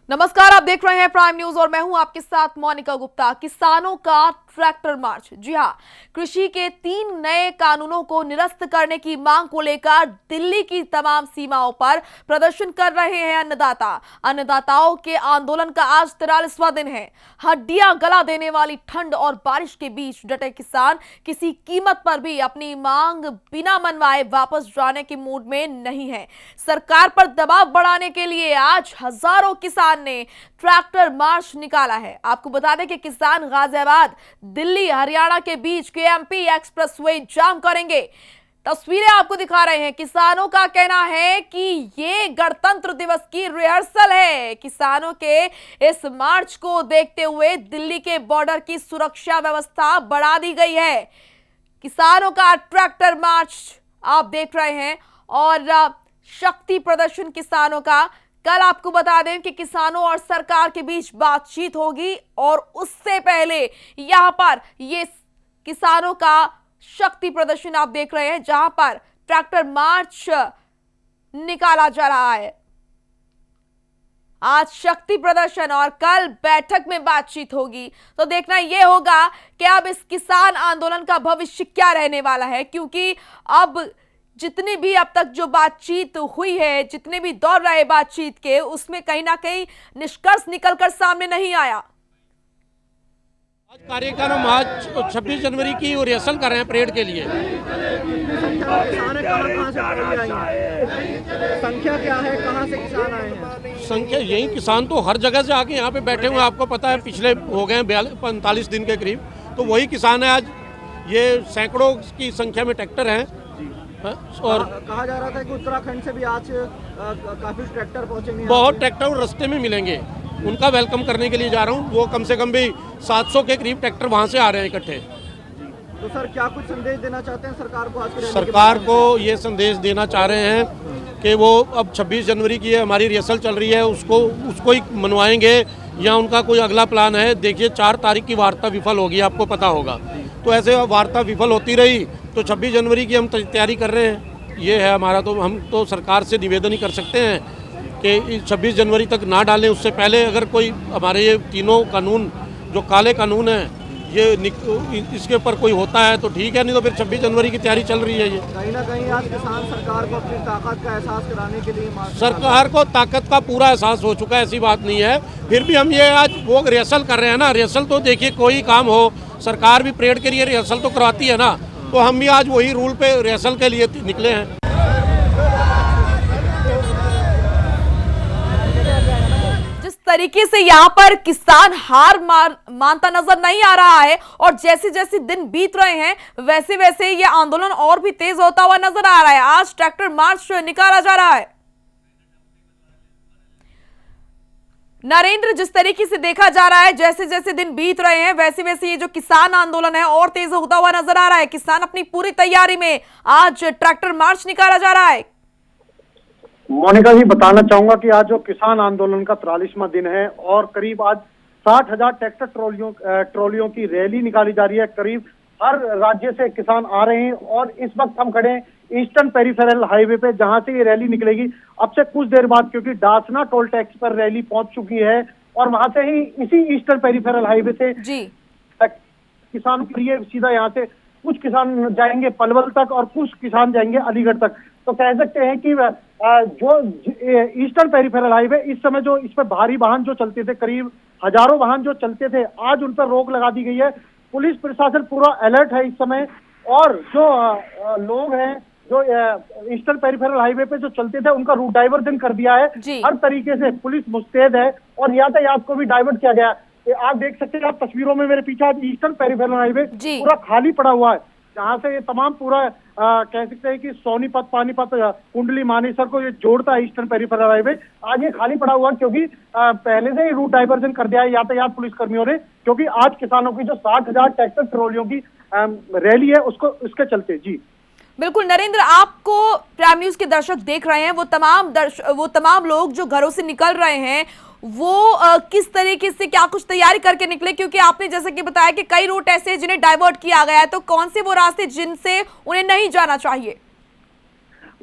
नमस्कार, आप देख रहे हैं प्राइम न्यूज और मैं हूं आपके साथ मोनिका गुप्ता। किसानों का ट्रैक्टर मार्च। जी हां, कृषि के 3 नए कानूनों को निरस्त करने की मांग को लेकर दिल्ली की तमाम सीमाओं पर प्रदर्शन कर रहे हैं अन्नदाताओं के आंदोलन का आज 43वां दिन है। हड्डियां गला देने वाली ठंड और बारिश के बीच डटे किसान किसी कीमत पर भी अपनी मांग बिना मनवाए वापस जाने के मूड में नहीं है। सरकार पर दबाव बढ़ाने के लिए आज हजारों किसान ने ट्रैक्टर मार्च निकाला है। आपको बता दें कि किसान गाजियाबाद दिल्ली हरियाणा के बीच केएमपी एक्सप्रेसवे जाम करेंगे। तस्वीरें आपको दिखा रहे हैं। किसानों का कहना है कि ये गणतंत्र दिवस की रिहर्सल है। किसानों के इस मार्च को देखते हुए दिल्ली के बॉर्डर की सुरक्षा व्यवस्था बढ़ा दी गई है। किसानों का ट्रैक्टर मार्च आप देख रहे हैं और शक्ति प्रदर्शन किसानों का। कल आपको बता दें कि किसानों और सरकार के बीच बातचीत होगी और उससे पहले यहां पर ये किसानों का शक्ति प्रदर्शन आप देख रहे हैं, जहां पर ट्रैक्टर मार्च निकाला जा रहा है। आज शक्ति प्रदर्शन और कल बैठक में बातचीत होगी, तो देखना यह होगा कि अब इस किसान आंदोलन का भविष्य क्या रहने वाला है, क्योंकि अब जितनी भी अब तक जो बातचीत हुई है, जितने भी दौर रहे बातचीत के, उसमें कहीं ना कहीं निष्कर्ष निकलकर सामने नहीं आया। आज कार्यक्रम आज 26 जनवरी की रिहर्सल कर रहे हैं परेड के लिए। संख्या क्या है, कहाँ से किसान आए हैं? संख्या यही किसान तो हर जगह से आके यहाँ पे बैठे हुए हैं। आपको पता है पिछले हो गए 45 दिन के करीब, तो वही किसान है। आज ये सैकड़ों की संख्या में ट्रैक्टर हैं। और कहा जा रहा था कि उत्तराखंड से भी आज काफी ट्रैक्टर पहुंचेंगे। बहुत ट्रैक्टर रास्ते में मिलेंगे, उनका वेलकम करने के लिए जा रहा हूँ। वो कम से कम भी 700 के करीब ट्रैक्टर वहाँ से आ रहे हैं इकट्ठे। तो सर क्या कुछ संदेश देना चाहते हैं सरकार को? आज सरकार को ये संदेश देना चाह रहे हैं कि वो अब 26 जनवरी की हमारी रिहर्सल चल रही है, उसको ही मनवाएंगे या उनका कोई अगला प्लान है। देखिए 4 तारीख की वार्ता विफल होगी, आपको पता होगा। तो ऐसे वार्ता विफल होती रही तो 26 जनवरी की हम तैयारी कर रहे हैं। ये है हमारा, तो हम तो सरकार से निवेदन ही कर सकते हैं कि 26 जनवरी तक ना डालें। उससे पहले अगर कोई हमारे ये तीनों कानून जो काले कानून हैं ये इसके ऊपर कोई होता है तो ठीक है, नहीं तो फिर 26 जनवरी की तैयारी चल रही है। ये कहीं ना कहीं आज किसान सरकार को अपनी ताकत का एहसास कराने के लिए सरकार को ताकत का पूरा एहसास हो चुका है, ऐसी बात नहीं है। फिर भी हम ये आज वो रिहर्सल कर रहे हैं ना। रिहर्सल तो देखिए कोई काम हो, सरकार भी परेड के लिए रिहर्सल तो करवाती है ना, तो हम भी आज वही रूल पे रिहर्सल के लिए निकले हैं। जिस तरीके से यहाँ पर किसान हार मानता नजर नहीं आ रहा है और जैसे जैसे दिन बीत रहे हैं वैसे वैसे ये आंदोलन और भी तेज होता हुआ नजर आ रहा है। आज ट्रैक्टर मार्च निकाला जा रहा है। नरेंद्र, जिस तरीके से देखा जा रहा है जैसे जैसे दिन बीत रहे हैं वैसे वैसे ये जो किसान आंदोलन है और तेज होता हुआ नजर आ रहा है। किसान अपनी पूरी तैयारी में आज ट्रैक्टर मार्च निकाला जा रहा है। मोनिका जी, बताना चाहूंगा कि आज जो किसान आंदोलन का 43वां दिन है और करीब आज 60,000 ट्रैक्टर ट्रॉलियों की रैली निकाली जा रही है। करीब हर राज्य से किसान आ रहे हैं और इस वक्त हम खड़े हैं ईस्टर्न पेरिफेरल हाईवे पे, जहां से ये रैली निकलेगी अब से कुछ देर बाद, क्योंकि डासना टोल टैक्स पर रैली पहुंच चुकी है और वहां से ही इसी ईस्टर्न पेरिफेरल हाईवे से किसान के लिए सीधा यहाँ से कुछ किसान जाएंगे पलवल तक और कुछ किसान जाएंगे अलीगढ़ तक। तो कह सकते हैं कि जो ईस्टर्न पेरिफेरल हाईवे इस समय जो इस पर भारी वाहन जो चलते थे, करीब हजारों वाहन जो चलते थे, आज उन पर रोक लगा दी गई है। पुलिस प्रशासन पूरा अलर्ट है इस समय और जो लोग हैं जो ईस्टर्न पेरिफेरल हाईवे पे जो चलते थे उनका रूट डाइवर्जन कर दिया है। हर तरीके से पुलिस मुस्तैद है और यातायात को भी डाइवर्ट किया गया है। आप देख सकते हैं, आप तस्वीरों में मेरे पीछे आज ईस्टर्न पेरिफेरल हाईवे पूरा खाली पड़ा हुआ है, जहाँ से ये तमाम पूरा कह सकते हैं कि सोनीपत, पानीपत, कुंडली, मानेसर को ये जोड़ता है ईस्टर्न पेरिफेरल हाईवे। आज ये खाली पड़ा हुआ क्योंकि पहले से ही रूट डाइवर्जन कर दिया है यातायात पुलिस कर्मियों ने, क्योंकि आज किसानों की जो 60,000 ट्रैक्टर ट्रॉलियों की रैली है उसके चलते। जी बिल्कुल नरेंद्र, आपको प्राइम न्यूज के दर्शक देख रहे हैं, वो तमाम लोग जो घरों से निकल रहे हैं वो किस तरीके से क्या कुछ तैयारी करके निकले, क्योंकि आपने जैसे कि बताया कि कई रूट ऐसे हैं जिन्हें डाइवर्ट किया गया है, तो कौन से वो रास्ते जिनसे उन्हें नहीं जाना चाहिए?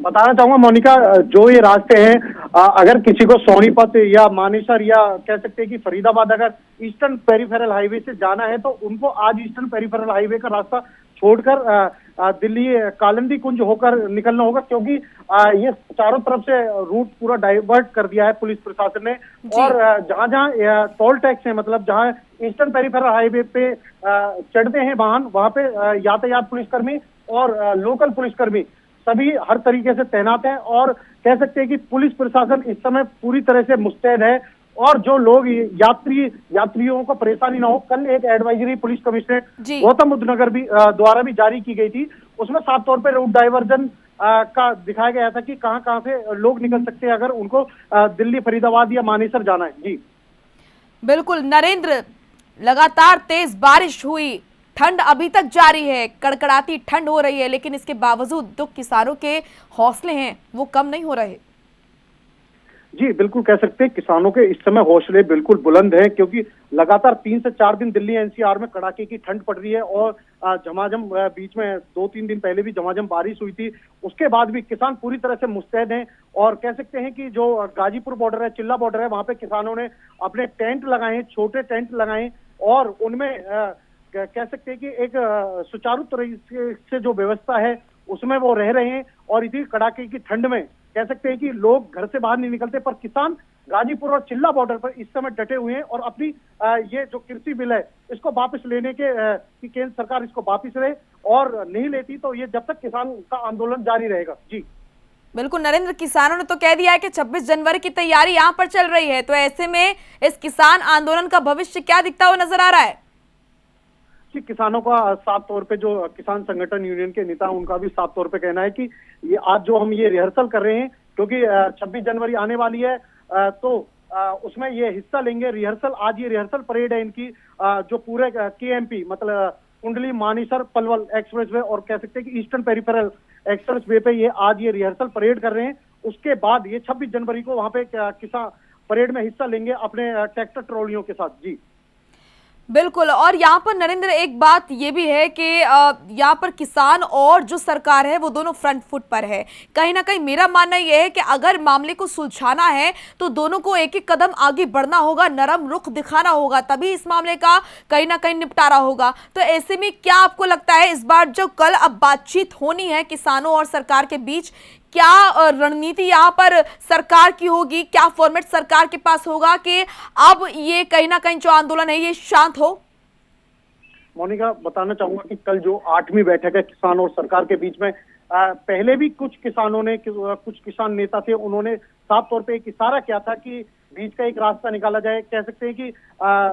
बताना चाहूंगा मोनिका, जो ये रास्ते हैं, अगर किसी को सोनीपत या मानेसर या कह सकते हैं कि फरीदाबाद अगर ईस्टर्न पेरिफेरल हाईवे से जाना है, तो उनको आज ईस्टर्न पेरिफेरल हाईवे का रास्ता छोड़कर दिल्ली कालिंदी कुंज होकर निकलना होगा, क्योंकि ये चारों तरफ से रूट पूरा डाइवर्ट कर दिया है पुलिस प्रशासन ने। और जहां जहां टोल टैक्स है, मतलब जहां ईस्टर्न पेरिफेरल हाईवे पे चढ़ते हैं वाहन, वहां पे यातायात पुलिसकर्मी और लोकल पुलिसकर्मी सभी हर तरीके से तैनात हैं। और कह सकते हैं कि पुलिस प्रशासन इस समय पूरी तरह से मुस्तैद है। और जो लोग यात्रियों को परेशानी ना हो, कल एक advisory police commissionerate Gautam Buddh Nagar भी द्वारा भी जारी की गई थी। उसमें साफ तौर पर रूट डाइवर्जन का दिखाया गया था कि कहां कहां से लोग निकल सकते हैं अगर उनको दिल्ली, फरीदाबाद या मानेसर जाना है। जी बिल्कुल नरेंद्र, लगातार तेज बारिश हुई, ठंड अभी तक जारी है, कड़कड़ाती ठंड हो रही है, लेकिन इसके बावजूद जो किसानों के हौसले हैं वो कम नहीं हो रहे। जी बिल्कुल, कह सकते हैं किसानों के इस समय हौसले बिल्कुल बुलंद हैं, क्योंकि लगातार 3 से 4 दिन दिल्ली एनसीआर में कड़ाके की ठंड पड़ रही है। और झमाझम बीच में 2-3 दिन पहले भी झमाझम बारिश हुई थी। उसके बाद भी किसान पूरी तरह से मुस्तैद हैं। और कह सकते हैं कि जो गाजीपुर बॉर्डर है, चिल्ला बॉर्डर है, वहां पे किसानों ने अपने टेंट लगाए हैं, छोटे टेंट लगाए, और उनमें कह सकते हैं कि एक सुचारू तरीके से जो व्यवस्था है उसमें वो रह रहे हैं। और इसी कड़ाके की ठंड में कह सकते हैं कि लोग घर से बाहर नहीं निकलते, पर किसान गाजीपुर और चिल्ला बॉर्डर पर इस समय डटे हुए हैं और अपनी ये जो कृषि बिल है इसको वापस लेने के कि केंद्र सरकार इसको वापस ले, और नहीं लेती तो ये जब तक किसान का आंदोलन जारी रहेगा। जी बिल्कुल नरेंद्र, किसानों ने तो कह दिया है कि 26 जनवरी की तैयारी यहाँ पर चल रही है, तो ऐसे में इस किसान आंदोलन का भविष्य क्या दिखता हुआ नजर आ रहा है? कि किसानों का साफ तौर पे, जो किसान संगठन यूनियन के नेता उनका भी साफ तौर पे कहना है कि ये आज जो हम ये रिहर्सल कर रहे हैं, क्योंकि 26 जनवरी आने वाली है, तो उसमें ये हिस्सा लेंगे। रिहर्सल, आज ये रिहर्सल परेड है इनकी, जो पूरे केएमपी मतलब कुंडली मानेसर पलवल एक्सप्रेसवे और कह सकते हैं कि ईस्टर्न पेरिफेरल एक्सप्रेसवे पे ये आज ये रिहर्सल परेड कर रहे हैं। उसके बाद ये 26 जनवरी को वहां पे किसान परेड में हिस्सा लेंगे अपने ट्रैक्टर ट्रॉलियों के साथ। जी बिल्कुल, और यहाँ पर नरेंद्र एक बात ये भी है कि यहाँ पर किसान और जो सरकार है वो दोनों फ्रंट फुट पर है। कहीं ना कहीं मेरा मानना यह है कि अगर मामले को सुलझाना है तो दोनों को एक एक कदम आगे बढ़ना होगा, नरम रुख दिखाना होगा, तभी इस मामले का कहीं ना कहीं निपटारा होगा। तो ऐसे में क्या आपको लगता है इस बार जो कल अब बातचीत होनी है किसानों और सरकार के बीच, क्या रणनीति यहाँ पर सरकार की होगी, क्या फॉर्मेट सरकार के पास होगा कि अब ये कहीं ना कहीं जो आंदोलन है ये शांत हो? मोनिका, बताना चाहूंगा कि कल जो 8वीं बैठक है किसान और सरकार के बीच में, पहले भी कुछ किसानों ने, कुछ किसान नेता थे, उन्होंने साफ तौर पे एक इशारा किया था कि बीच का एक रास्ता निकाला जाए। कह सकते हैं कि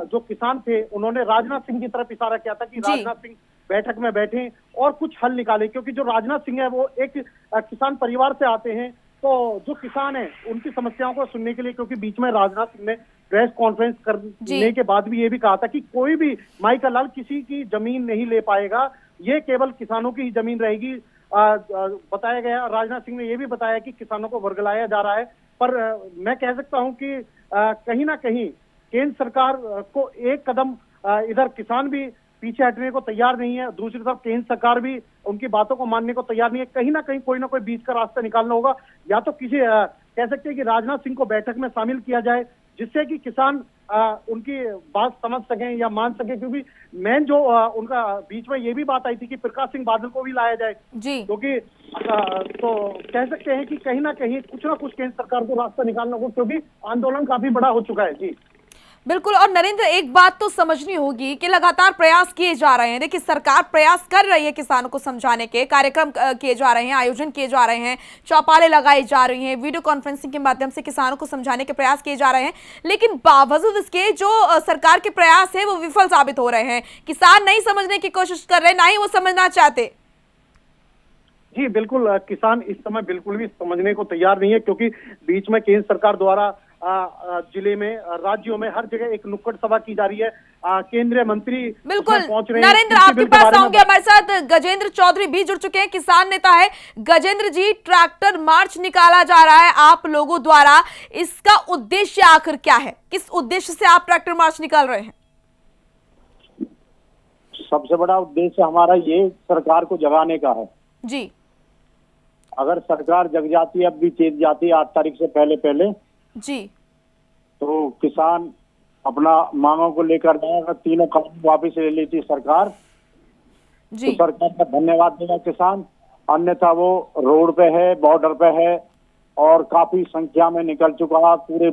जो किसान थे उन्होंने राजनाथ सिंह की तरफ इशारा किया था कि राजनाथ सिंह बैठक में बैठे और कुछ हल निकाले, क्योंकि जो राजनाथ सिंह है वो एक किसान परिवार से आते हैं। तो जो किसान है उनकी समस्याओं को सुनने के लिए, क्योंकि बीच में राजनाथ सिंह ने प्रेस कॉन्फ्रेंस करने के बाद भी ये भी कहा था कि कोई भी माई का लाल किसी की जमीन नहीं ले पाएगा, ये केवल किसानों की ही जमीन रहेगी। बताया गया, राजनाथ सिंह ने ये भी बताया कि किसानों को वर्गलाया जा रहा है। पर मैं कह सकता हूं कि कहीं ना कहीं केंद्र सरकार को एक कदम इधर किसान भी पीछे हटने को तैयार नहीं है, दूसरी तरफ केंद्र सरकार भी उनकी बातों को मानने को तैयार नहीं है। कहीं ना कहीं कोई ना कोई बीच का रास्ता निकालना होगा, या तो किसी कह सकते हैं कि राजनाथ सिंह को बैठक में शामिल किया जाए, जिससे कि किसान उनकी बात समझ सकें या मान सकें। क्योंकि मेन जो उनका बीच में ये भी बात आई थी कि प्रकाश सिंह बादल को भी लाया जाए, क्योंकि तो कह सकते हैं कि कहीं ना कहीं कुछ ना कुछ केंद्र सरकार को रास्ता निकालना होगा, क्योंकि आंदोलन काफी बड़ा हो चुका है। जी बिल्कुल, और नरेंद्र एक बात तो समझनी होगी कि लगातार प्रयास किए जा रहे हैं। देखिए सरकार प्रयास कर रही है किसानों को समझाने के, कार्यक्रम किए जा रहे हैं, आयोजन किए जा रहे हैं, चौपालें लगाई जा रही हैं, वीडियो कॉन्फ्रेंसिंग के माध्यम से किसानों को समझाने के प्रयास किए जा रहे हैं, लेकिन बावजूद इसके जो सरकार के प्रयास है वो विफल साबित हो रहे हैं। किसान नहीं समझने की कोशिश कर रहे, ना ही वो समझना चाहते। जी बिल्कुल, किसान इस समय बिल्कुल भी समझने को तैयार नहीं है, क्योंकि बीच में केंद्र सरकार द्वारा जिले में, राज्यों में हर जगह एक नुक्कड़ सभा की जा रही है। केंद्रीय मंत्री बिल्कुल पहुंच रहे हैं। नरेंद्र आपके पास आऊंगे, हमारे साथ गजेंद्र चौधरी भी जुड़ चुके हैं, किसान नेता है। गजेंद्र जी, ट्रैक्टर मार्च निकाला जा रहा है आप लोगों द्वारा, इसका उद्देश्य आखिर क्या है? किस उद्देश्य से आप ट्रैक्टर मार्च निकाल रहे हैं? सबसे बड़ा उद्देश्य हमारा ये सरकार को जगाने का है जी। अगर सरकार जग जाती है, अब भी चेत जाती है 8 तारीख से पहले जी तो किसान अपना मांगों को लेकर जाएगा। तीनों कानून वापस ले लेती सरकार तो जी सरकार का धन्यवाद देगा किसान। अन्यथा वो रोड पे है, बॉर्डर पे है और काफी संख्या में निकल चुका है पूरे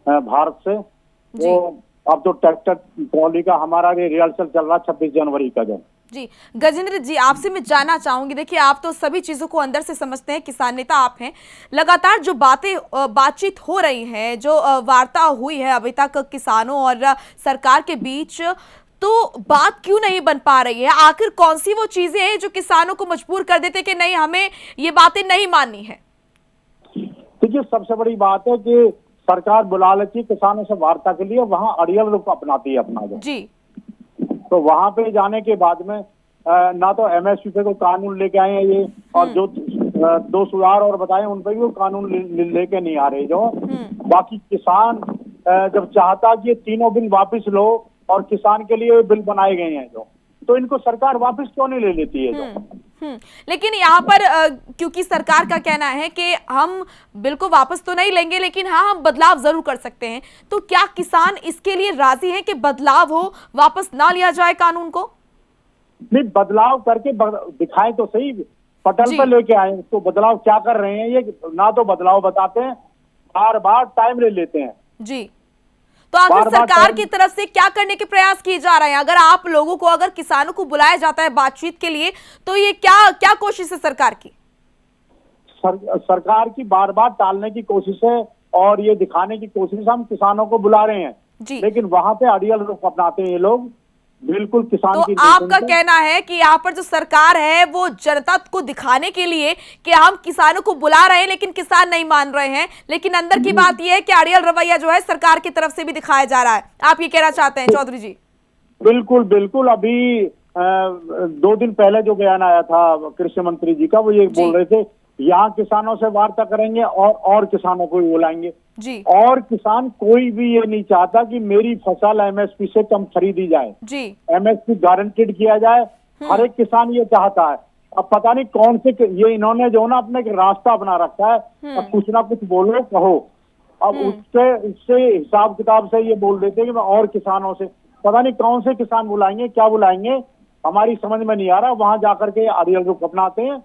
भारत से। जी तो अब तो ट्रैक्टर ट्रॉली का हमारा ये रिहर्सल चल रहा 26 जनवरी का जो। जी गजेंद्र जी, आपसे मैं जानना चाहूंगी, देखिए आप तो सभी चीजों को अंदर से समझते हैं, किसान नेता आप हैं। लगातार जो बातचीत हो रही है, जो वार्ता हुई है अभी तक किसानों और सरकार के बीच, तो बात क्यों नहीं बन पा रही है? आखिर कौन सी वो चीजें हैं जो किसानों को मजबूर कर देते कि नहीं, हमें ये बातें नहीं माननी है? देखिए, सबसे बड़ी बात है कि सरकार बुला लेती है किसानों से वार्ता के लिए, वहाँ अड़ियल रुख अपनाती है अपना जो। जी तो वहां पे जाने के बाद में ना तो एमएसपी पे कोई कानून लेके आए हैं ये, और जो 2 सुधार और बताए उन पे भी वो कानून लेके नहीं आ रहे जो। बाकी किसान जब चाहता कि ये तीनों बिल वापस लो, और किसान के लिए बिल बनाए गए हैं जो, तो इनको सरकार वापस क्यों नहीं ले लेती है जो। लेकिन यहाँ पर क्योंकि सरकार का कहना है कि हम बिल को वापस तो नहीं लेंगे, लेकिन हाँ हम बदलाव जरूर कर सकते हैं, तो क्या किसान इसके लिए राजी हैं कि बदलाव हो, वापस ना लिया जाए कानून को? नहीं, बदलाव करके दिखाएं तो सही, पटल पर लेके आए तो बदलाव क्या कर रहे हैं ये, ना तो बदलाव बताते हैं, बार बार टाइम ले लेते हैं। जी, तो आखिर सरकार की तरफ से क्या करने के प्रयास किए जा रहे हैं? अगर आप लोगों को, अगर किसानों को बुलाया जाता है बातचीत के लिए, तो ये क्या कोशिश है सरकार की? सरकार की बार बार टालने की कोशिश है, और ये दिखाने की कोशिश हम किसानों को बुला रहे हैं जी। लेकिन वहां पे अड़ियल रुख अपनाते हैं ये लोग, बिल्कुल किसान तो की। आपका कहना है कि यहाँ पर जो सरकार है वो जनता को दिखाने के लिए कि हम किसानों को बुला रहे हैं, लेकिन किसान नहीं मान रहे हैं, लेकिन अंदर की बात यह है कि अड़ियल रवैया जो है सरकार की तरफ से भी दिखाया जा रहा है। आप ये कहना चाहते हैं चौधरी जी? बिल्कुल बिल्कुल। अभी 2 दिन पहले जो बयान आया था कृषि मंत्री जी का, वो ये बोल रहे थे यहाँ किसानों से वार्ता करेंगे और किसानों को भी बुलाएंगे जी। और किसान कोई भी ये नहीं चाहता कि मेरी फसल एमएसपी से कम खरीदी जाए जी। एमएसपी गारंटेड किया जाए, हर एक किसान ये चाहता है। अब पता नहीं कौन से ये इन्होंने जो ना अपने एक रास्ता अपना रखा है, अब कुछ ना कुछ बोलो कहो, अब उससे हिसाब किताब से ये बोल देते हैं कि मैं और किसानों से, पता नहीं कौन से किसान बुलाएंगे, क्या बुलाएंगे, हमारी समझ में नहीं आ रहा। वहां जाकर के अड़ियल रुख अपनाते हैं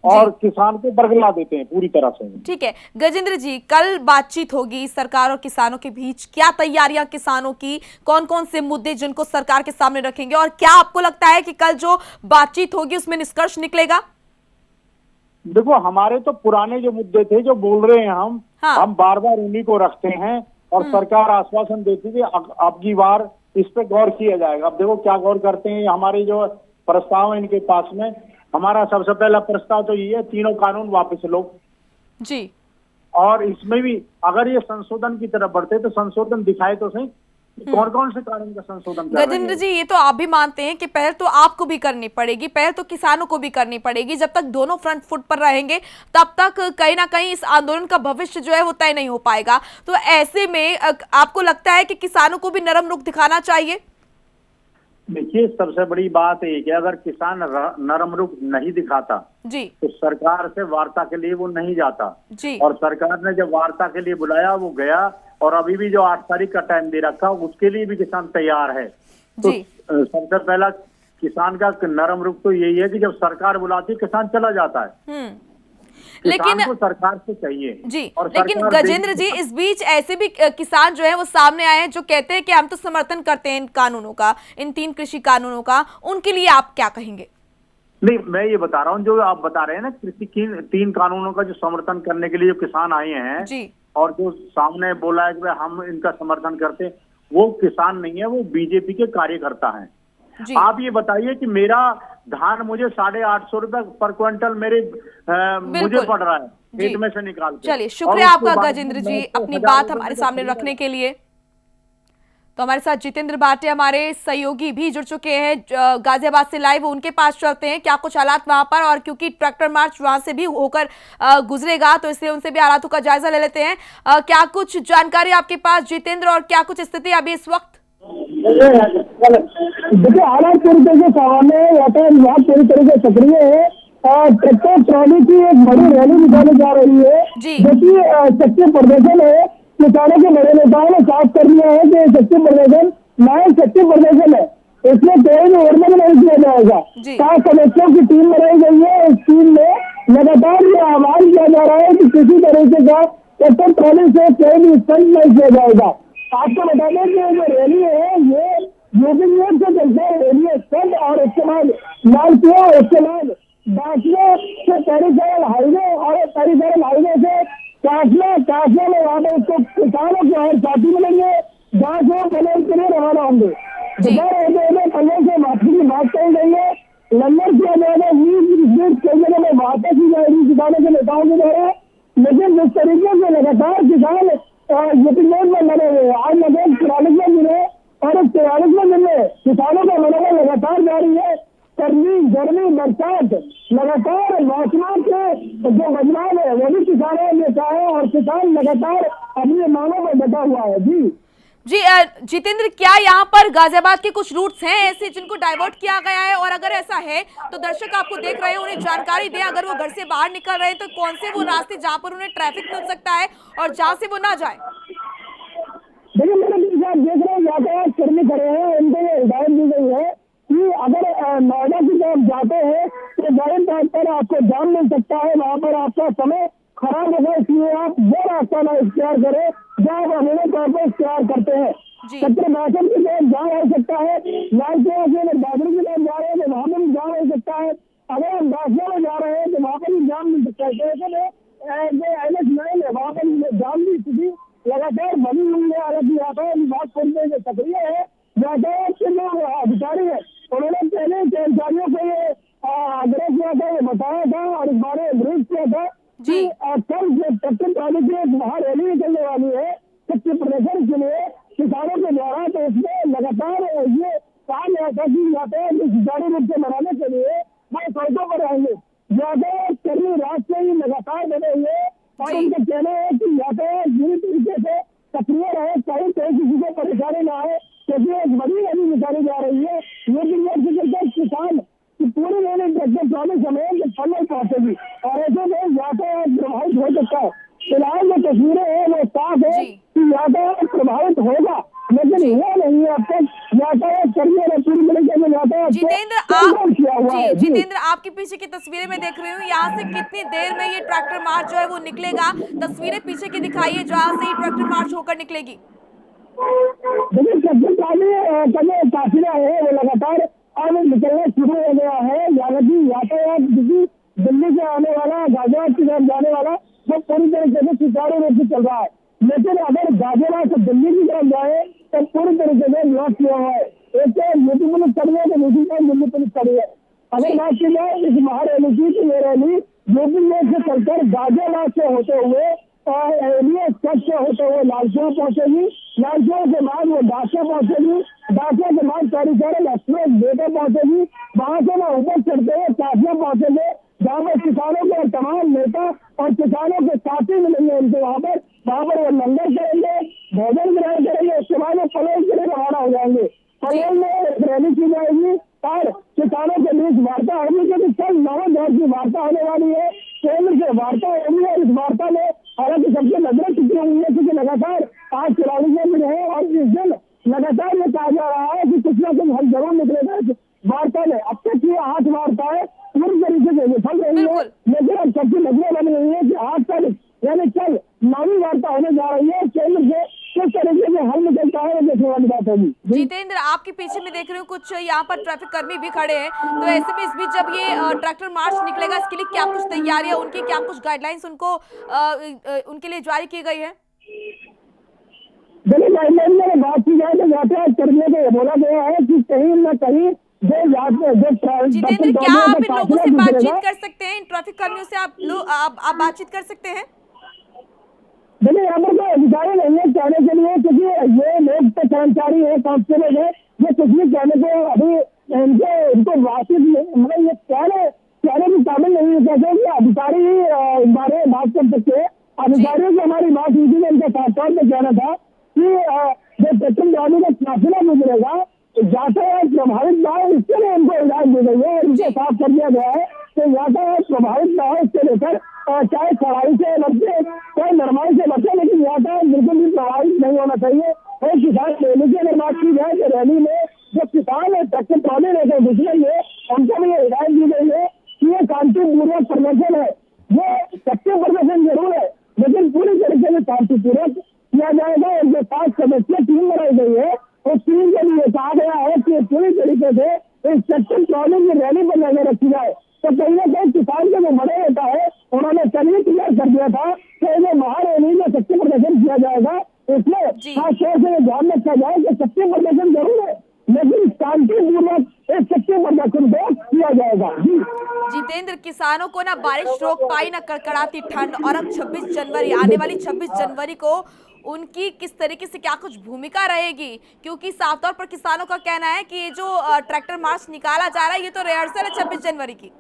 और किसान को बरगला देते हैं पूरी तरह से। ठीक है गजेंद्र जी, कल बातचीत होगी सरकार और किसानों के बीच, क्या तैयारियां किसानों की, कौन कौन से मुद्दे जिनको सरकार के सामने रखेंगे, और क्या आपको लगता है कि कल जो बातचीत होगी उसमें निष्कर्ष निकलेगा? देखो, हमारे तो पुराने जो मुद्दे थे जो बोल रहे हैं हम बार बार उन्हीं को रखते हैं, और सरकार आश्वासन देती है अब की बार इस पे गौर किया जाएगा। अब देखो क्या गौर करते हैं। हमारे जो प्रस्ताव है इनके पास में, हमारा सबसे पहला प्रस्ताव तो ये है, तीनों कानून वापस लो जी। और इसमें भी अगर ये संशोधन की तरफ बढ़ते तो संशोधन दिखाए तो सही, कौन कौन से कानून का संशोधन कर गजेंद्र जी, ये तो आप भी मानते हैं कि पहल तो आपको भी करनी पड़ेगी, पहल तो किसानों को भी करनी पड़ेगी। जब तक दोनों फ्रंट फुट पर रहेंगे तब तक कहीं ना कहीं इस आंदोलन का भविष्य जो है वो तय नहीं हो पाएगा। तो ऐसे में आपको लगता है कि किसानों को भी नरम रुख दिखाना चाहिए? देखिए, सबसे बड़ी बात है कि अगर किसान नरम रुख नहीं दिखाता जी, तो सरकार से वार्ता के लिए वो नहीं जाता जी। और सरकार ने जब वार्ता के लिए बुलाया वो गया, और अभी भी जो 8 तारीख का टाइम दे रखा उसके लिए भी किसान तैयार है। तो सबसे पहला किसान का नरम रुख तो यही है कि जब सरकार बुलाती है किसान चला जाता है, लेकिन को सरकार से चाहिए जी। और लेकिन गजेंद्र जी, इस बीच ऐसे भी किसान जो है वो सामने आए हैं जो कहते हैं कि हम तो समर्थन करते हैं इन कानूनों का, इन 3 कृषि कानूनों का, उनके लिए आप क्या कहेंगे? नहीं, मैं ये बता रहा हूँ जो आप बता रहे हैं ना, कृषि की 3 कानूनों का जो समर्थन करने के लिए जो किसान आए हैं जी, और जो सामने बोला है कि हम इनका समर्थन करते हैं, वो किसान नहीं है, वो बीजेपी के कार्यकर्ता हैं। आप ये बताइए कि मेरा धान मुझे 850 रुपए पर क्विंटल मुझे पड़ रहा है खेत में से निकाल के। चलिए, शुक्रिया आपका गजेंद्र जी अपनी बात हमारे सामने रखने के लिए। तो हमारे साथ जितेंद्र भाटे हमारे सहयोगी भी जुड़ चुके हैं गाजियाबाद से लाइव, उनके पास चलते हैं क्या कुछ हालात वहां पर, और क्योंकि ट्रैक्टर मार्च वहां से भी होकर गुजरेगा तो इसलिए उनसे भी हालातों का जायजा ले लेते हैं। क्या कुछ जानकारी आपके पास जितेंद्र, और क्या कुछ स्थिति अभी इस वक्त? देखिए, हालात पूरी तरीके से सामान्य है, यातायात विभाग पूरी तरीके से सक्रिय है ट्रैक्टर ट्रॉली की एक बड़ी रैली निकाली जा रही है, जो कि सच्चे प्रदर्शन है। किसानों के बड़े नेताओं ने साफ कर दिया है कि सच्चे प्रदर्शन नए सच्चे प्रदर्शन है, इसमें कोई भी उड़न नहीं किया जाएगा। 7 सदस्यों की टीम बनाई गई है। इस टीम में लगातार ये आह्वान किया जा रहा है कि किसी तरीके का ट्रैक्टर ट्रॉली से कोई भी स्टंट नहीं किया जाएगा। आपको बता दें कि जो रैली है ये यूपी से चलता है। रैली स्टंट और इसके बाद मालपुआ, उसके बाद बासना से पेरिफेरल हाईवे और पेरिफेरल हाईवे से कासना में वहाँ पर उसको किसानों के और साथी मिलेंगे जहाँ से वो पनवेल के लिए रवाना होंगे। दोपहर पनवेल से वापसी की बात कही गई है। लंगर किया जाएगा, कई जगह में वापस की जाएगी किसानों के नेताओं के द्वारा। लेकिन जिस तरीके से लगातार किसान यूपी में लड़े हुए, आज लगभग 43वें दिन है और इस 43वें दिन में किसानों का मनोबल लगातार जारी है। गर्मी बरसात लगातार मौसम के जो बदलाव है वो भी किसानों ने कहा है और किसान लगातार अपनी मांगों पर डटा हुआ है। जी जितेंद्र, क्या यहाँ पर गाजियाबाद के कुछ रूट्स हैं ऐसे जिनको डाइवर्ट किया गया है, और अगर ऐसा है तो दर्शक आपको देख रहे हैं उन्हें जानकारी दें, अगर वो घर से बाहर निकल रहे हैं तो कौन से वो रास्ते जहाँ पर उन्हें ट्रैफिक मिल सकता है और जहाँ से वो ना जाए। देखिए मेरे देख रहे हैं यातायात कर्मी खड़े हैं, उनको ये हिदायत दी गई है कि अगर नोएडा की तरफ जाते हैं तो जाहिर तौर पर आपको जाम मिल सकता है, वहाँ पर आपका समय खराब होगा, इसलिए आप वो रास्ता ना इख्तियार करें जहाँ आप अमूमन तौर पर इख्तियार करते हैं। सत्र बासठ की तरफ जाम हो सकता है, लालपुरा से अगर बादल की तरफ जा रहे हैं तो वहाँ पर भी जाम हो सकता है, अगर हम बासना में जा रहे हैं तो वहाँ पर भी जाम मिल सकता है। जो NH9 है वहाँ पर जाम की स्थिति लगातार बनी हुई है। हालांकि यातायात विभाग पूरी तरह से सक्रिय है। यातायात के जो अधिकारी है उन्होंने पहले कर्मचारियों को ये आग्रह किया था, ये बताया था और इस बारे में ब्रीफ किया था कि कल जो ट्रैक्टर ट्रॉली की वहाँ रैली निकलने वाली है सच्चे प्रदर्शन के लिए किसानों के द्वारा, तो इसमें लगातार ये कहा गया था कि यातायात सुचारू रूप से बनाने के लिए वो सड़कों पर रहेंगे। यातायात कर्मी रात से ही लगातार बने हुए और उनका कहना है कि यातायात पूरी तरीके से सक्रिय रहे, कहीं किसी को परेशानी न आए, क्योंकि एक बड़ी रैली निकाली जा रही है। लेकिन किसान पूरी रैली ट्रैक्टर ट्रॉली समेत पनवेल पहुंचेगी और ऐसे में यातायात प्रभावित हो सकता है। फिलहाल जो तस्वीरें हैं वो साफ है कि यातायात प्रभावित होगा, लेकिन हुआ नहीं है अब तक। यातायात कर्मियों ने पूरी तरीके से यातायात जितेंद्र आपके पीछे की तस्वीरें मैं देख रही हूँ, यहाँ से कितनी देर में ये ट्रैक्टर मार्च जो है वो निकलेगा? तस्वीरें पीछे की दिखाइए जहाँ से ट्रैक्टर मार्च होकर निकलेगी। देखिए ट्रैक्टर ट्रॉली का जो काफिला है वो लगातार अब निकलना शुरू हो गया है। हालांकि यातायात दिल्ली से आने वाला, गाजियाबाद की तरफ जाने वाला वो पूरी तरीके से सुचारू रूप से चल रहा है, लेकिन अगर गाजियाबाद से दिल्ली की तरफ जाए तो पूरी तरीके से ब्लॉक किया हुआ है। एक तो यूपी पुलिस खड़ी है तो दूसरी तरफ दिल्ली पुलिस खड़ी है। अगर बात की जाए इस महारैली की तो ये रैली यूपी में से चलकर गाजियाबाद से होते हुए से होते हुए लालपुरा पहुंचेगी, लालपुरा के बाद वो डाकिया पहुंचेगी, डाकिया के बाद पेरिफेरल एक्सप्रेस बेटा पहुंचेगी, वहां से वो ऊपर चढ़ते हुए काफिया पहुंचेंगे जहाँ पर किसानों के तमाम नेता और किसानों के साथी मिलेंगे उनके वहाँ पर वो लंगर करेंगे, भोजन ग्रहण करेंगे, उसके बाद वो पनवेल के लिए रवाना हो जाएंगे। पनवेल में एक रैली की जाएगी और किसानों के बीच वार्ता होगी, क्योंकि कल 9 दौर की वार्ता होने वाली है, केंद्र से वार्ता होगी और इस वार्ता में हालांकि सबसे नजरें टिकी हुई है क्योंकि लगातार आज 44वें दिन है और इस दिन लगातार ये कहा जा रहा है कि कुछ ना कुछ हल जरूर निकलेगा इस वार्ता में। अब तक ये 8 वार्ताएं पूरी तरीके से विफल रही है, लेकिन अब सबकी नजरें बनी हुई है कि 8 तारीख यानी कल 9वीं वार्ता होने जा रही है। केंद्र से किस तरीके से हल निकलता है देखने वाली बात होगी। जितेंद्र आपके पीछे में देख रही हूँ कुछ यहाँ पर ट्रैफिक कर्मी भी खड़े हैं, तो ऐसे में इस बीच जब ये ट्रैक्टर मार्च निकलेगा इसके लिए क्या कुछ तैयारियां उनकी, क्या कुछ गाइडलाइंस उनको उनके लिए जारी की गई है? देखिए गाइडलाइन में बात की जाए तो यातायात कर्मियों को बोला गया है कि कहीं न कहीं जितेंद्र क्या आप इन लोगों से बातचीत कर सकते हैं, इन ट्रैफिक कर्मियों से आप बातचीत कर सकते हैं? देखिए यहाँ पर कोई अधिकारी नहीं है कहने के लिए, क्योंकि ये लोग तो कर्मचारी है, कांस्टेबल है, ये कुछ भी कहने को अभी इनको वासित मतलब ये कहने की काबिल नहीं है। कैसे कि अधिकारी ही बारे में बात कर सकते हैं। अधिकारियों से हमारी बात हुई थी, इनका साफ तौर पर कहना था कि जो ट्रैक्टर गाड़ी का काफिला गुजरेगा जाते हैं प्रभावित ना हो, इसके लिए इनको हिदायत दी गई है और इनको साफ कर दिया गया है तो यातायात प्रभावित न हो इससे लेकर चाहे चढ़ाई से बचे चाहे नरमाई से बचे, लेकिन यातायात बिल्कुल भी प्रभावित नहीं होना चाहिए। और किसान रैली की अगर बात की जाए तो रैली में जो किसान ट्रैक्टर ट्रॉली लेकर गुजरेंगे उनको भी हिदायत दी गई है कि ये शांतिपूर्वक प्रदर्शन है, ये सच्चे प्रदर्शन जरूर है लेकिन पूरी तरीके से शांतिपूर्वक किया जाएगा। और जो 5 सदस्यीय टीम बनाई गई है उस टीम के लिए कहा गया है कि पूरी तरीके से इस ट्रैक्टर ट्रॉली की रैली पर नजर रखी जाए। तो कहीं ना कहीं किसान के जो बड़े नेता है उन्होंने कल क्लियर कर दिया था कि ये महारैली में सच्चे प्रदर्शन किया जाएगा, इसमें खास तौर से ध्यान रखा जाए कि सच्चे प्रदर्शन जरूर है लेकिन शांतिपूर्वक इस सच्चे प्रदर्शन को किया जाएगा। जितेंद्र, किसानों को ना बारिश रोक पाई ना कड़कड़ाती ठंड, और अब 26 जनवरी आने वाली 26 जनवरी को उनकी किस तरीके से क्या कुछ भूमिका रहेगी? क्योंकि साफ तौर पर किसानों का कहना है कि ये जो ट्रैक्टर मार्च निकाला जा रहा है ये तो रिहर्सल है 26 जनवरी की।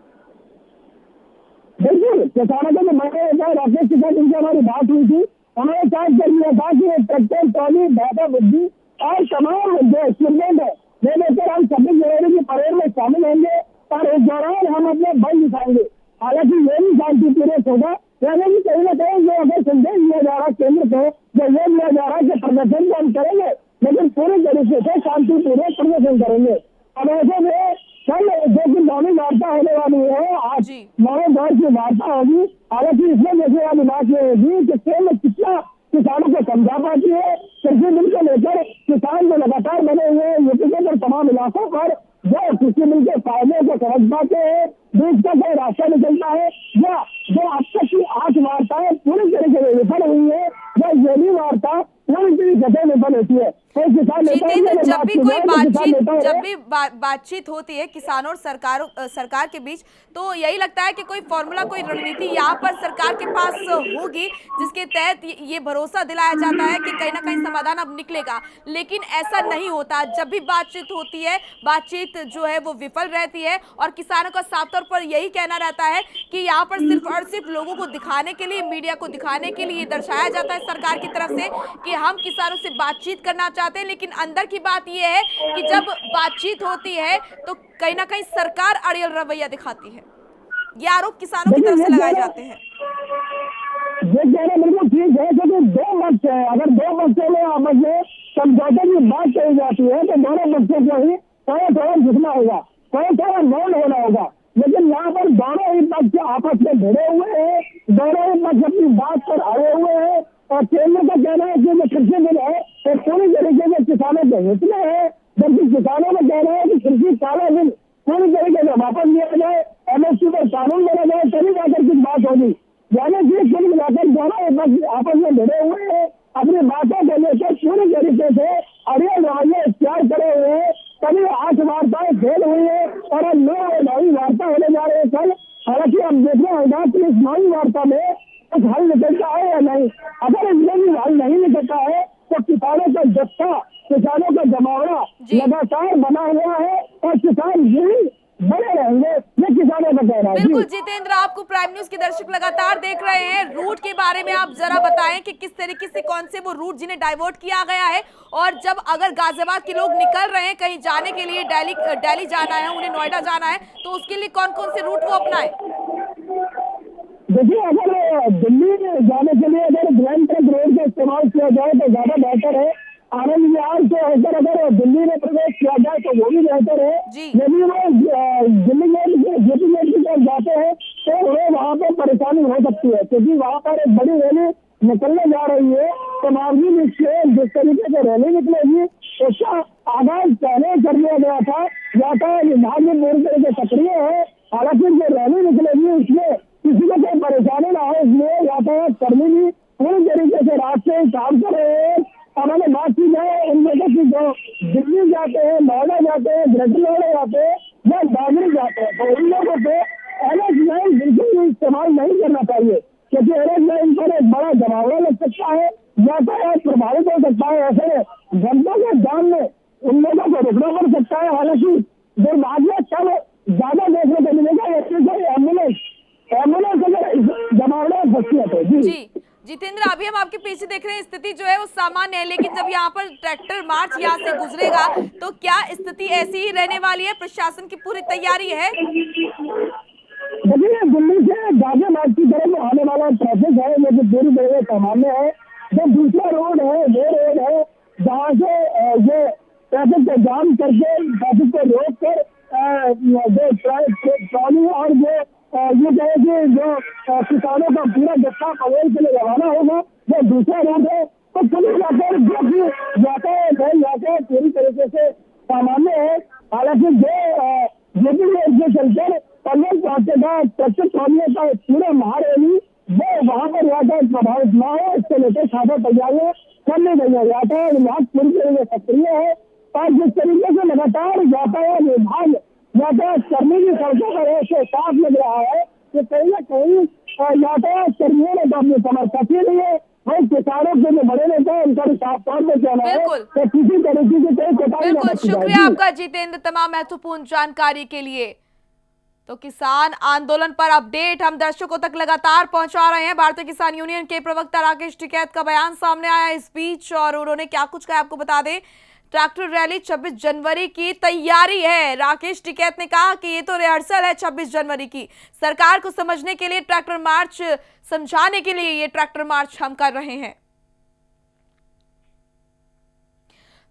बिल्कुल, किसानों को मैंने राकेश के साथ इनसे हमारी बात हुई थी, उन्होंने तय कर दिया था कि ट्रैक्टर ट्रॉली भाषा बुद्धि और तमाम जो एक्सपेरिमेंट है वो लेकर हम 26 जनवरी की परेड में शामिल होंगे और इस दौरान हम अपने बल दिखाएंगे। हालांकि ये भी शांतिपूर्वक होगा, यानी कि कहीं ना कहीं जो अगर संदेश दिया जा रहा है केंद्र को, जो ये दिया जा रहा है कि प्रदर्शन तो हम करेंगे लेकिन पूरी तरीके से शांतिपूर्वक प्रदर्शन करेंगे। अब ऐसे में कल जो कि नौवीं वार्ता होने वाली है, आज 9वें दौर की वार्ता होगी। हालांकि इसमें देखने वाली बात यह होगी कि केंद्र कितना किसानों को समझा पाती है। कृषि बिल को लेकर किसान जो लगातार बने हुए हैं यूपी के तमाम इलाकों पर जो कृषि बिल के फायदे को समझ पाते हैं, बीच का कोई रास्ता निकलता है, या जो अब तक की 8 वार्ताएं पूरी तरीके से विफल हुई है, या ये भी वार्ता पूरी तरीके से विफल होती है। जितेंद्र, जब भी कोई बातचीत होती है किसानों और सरकार के बीच, तो यही लगता है कि कोई फॉर्मूला, कोई रणनीति यहाँ पर सरकार के पास होगी जिसके तहत ये भरोसा दिलाया जाता है कि कहीं ना कहीं समाधान अब निकलेगा, लेकिन ऐसा नहीं होता। जब भी बातचीत होती है, बातचीत जो है वो विफल रहती है और किसानों का साफ तौर पर यही कहना रहता है कि यहाँ पर सिर्फ और सिर्फ लोगों को दिखाने के लिए, मीडिया को दिखाने के लिए दर्शाया जाता है सरकार की तरफ से कि हम किसानों से बातचीत करना चाहते हैं, लेकिन अंदर की बात यह है कि जब बातचीत होती है तो कहीं ना कहीं सरकार अड़ियल रवैया दिखाती है। ये आरोप किसानों की तरफ से लगाए जाते हैं। ये कहना बिल्कुल ठीक है, क्योंकि 2 पक्ष है, अगर 2 पक्षों में आपस में समझौते की बात कही जाती है तो दोनों पक्षों को ही थोड़ा झुकना होगा, थोड़ा मौन होना होगा। लेकिन यहाँ पर दोनों ही पक्ष आपस में भिड़े हुए हैं, दोनों ही पक्ष अपनी बात पर अड़े हुए हैं और केंद्र का कहना है कि जो कृषि बिल है वो पूरी तरीके से किसानों के हित में है, जबकि किसानों का कहना है कि कृषि काला बिल पूरी तरीके से वापस लिया जाए, एमएसपी पर कानून बना जाए, तभी जाकर कुछ बात होगी। यानी कि कुल मिलाकर दोनों आपस में भिड़े हुए हैं, अपनी बातों को लेकर पूरी तरीके से अड़ियल रवैया इख्तियार करे हुए हैं। कभी 8 वार्ताएं फेल हुई है और अब 9वीं वार्ता होने जा रहे हैं कल। हालांकि अब देखना होगा कि इस 9वीं वार्ता में कुछ हल निकलता है या नहीं। अगर इसमें भी हल नहीं निकलता है तो किसानों का जत्था, किसानों का जमावड़ा लगातार बना हुआ है और किसान यही बने रहेंगे, ये किसानों का कहना है। बिल्कुल जितेंद्र, आपको प्राइम न्यूज के दर्शक लगातार देख रहे हैं। रूट के बारे में आप जरा बताएं कि किस तरीके से, कौन से वो रूट जिन्हें डाइवर्ट किया गया है, और जब अगर गाजियाबाद के लोग निकल रहे हैं कहीं जाने के लिए, दिल्ली जाना है, उन्हें नोएडा जाना है, तो उसके लिए कौन कौन से रूट वो अपनाएं? देखिए, अगर दिल्ली जाने के लिए अगर ग्रैंड ट्रंक रोड का इस्तेमाल किया जाए तो ज्यादा बेहतर है। आनंद विहार से होकर अगर दिल्ली में प्रवेश किया जाए तो वो भी बेहतर है। यदि वो दिल्ली में जेपी गेट की तरफ जाते हैं तो उन्हें वहाँ पर परेशानी हो सकती है, क्योंकि वहाँ पर एक बड़ी रैली निकलने जा रही है। तो मार्जिन से जिस तरीके से रैली निकलेगी उसका आगाज पहले कर दिया गया था। यातायात विभाग में पूरी तरह से सक्रिय है। हालांकि जो रैली निकलेगी उसमें किसी को कोई परेशानी ना हो, इसलिए यातायात कर्मी भी पूरी तरीके से रास्ते काम कर रहे हैं। हमारे बात की जाए उन लोगों की जो दिल्ली जाते हैं, नोएडा जाते हैं, ग्रेटर नोएडा जाते हैं या दादरी जाते हैं, तो उन लोगों को NH 9 बिल्कुल भी इस्तेमाल नहीं करना चाहिए, क्योंकि NH 9 पर एक बड़ा जमावड़ा लग सकता है, यातायात प्रभावित हो सकता है। ऐसे में घंटों के जाम में उन लोगों को रुकना पड़ सकता है। हालांकि दुर्भाग्य सब ज्यादा देखने को मिलेगा एम्बुलेंस अगर जमावड़ा फंसी है। जी जितेंद्र, अभी हम आपके पीछे देख रहे हैं, स्थिति जो है वो सामान्य है, लेकिन जब यहाँ पर ट्रैक्टर मार्च यहाँ से गुजरेगा तो क्या स्थिति ऐसी ही रहने वाली है? प्रशासन की पूरी तैयारी है? देखिए, दिल्ली से गाजियाबाद की तरफ आने वाला ट्रैफिक है वो तो पूरी तरह से सामान्य है। जो दूसरा रोड है वो रोड है जहाँ से ये ट्रैफिक को जाम करके ट्रैफिक को रोक कर जो ट्रॉली और जो ये कहे कि जो किसानों का पूरा जत्था पवेल के लिए रवाना होगा वो दूसरा रोड है। तो पुलिस यातायात है, यातायात पूरी तरीके से सामान्य है। हालांकि जो भी रोड के चलकर पनवेल पहुंचेगा ट्रैक्टर ट्रॉलियों का पूरा महारैली वो वहां पर यातायात प्रभावित न हो इसको लेकर खासा तैयारियां कर ली गई है। यातायात विभाग पूरी तरह से सक्रिय है और जिस तरीके से लगातार यातायात विभाग यातायात कर्मी की सड़कों पर ऐसे साफ लग रहा है कि कहीं ना कहीं यातायात कर्मियों ने तो अपनी कमर कसी नहीं है। भाई किसानों के जो बड़े नेता है उनका भी साफ तौर पर कहना है कि किसी तरीके की कोई कोताही बिल्कुल, शुक्रिया आपका जितेंद्र तमाम महत्वपूर्ण जानकारी के लिए। तो किसान आंदोलन पर अपडेट हम दर्शकों तक लगातार पहुंचा रहे हैं। भारतीय किसान यूनियन के प्रवक्ता राकेश टिकैत का बयान सामने आया इस बीच और उन्होंने क्या कुछ कहा आपको बता दें। ट्रैक्टर रैली 26 जनवरी की तैयारी है। राकेश टिकैत ने कहा कि ये तो रिहर्सल है 26 जनवरी की। सरकार को समझने के लिए ट्रैक्टर मार्च, समझाने के लिए ये ट्रैक्टर मार्च हम कर रहे हैं।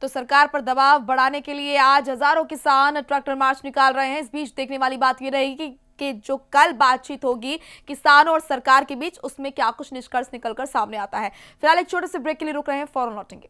तो सरकार पर दबाव बढ़ाने के लिए आज हजारों किसान ट्रैक्टर मार्च निकाल रहे हैं। इस बीच देखने वाली बात यह रहेगी कि जो कल बातचीत होगी किसानों और सरकार के बीच उसमें क्या कुछ निष्कर्ष निकलकर सामने आता है। फिलहाल एक छोटे से ब्रेक के लिए रुक रहे हैं, फौरन लौटेंगे।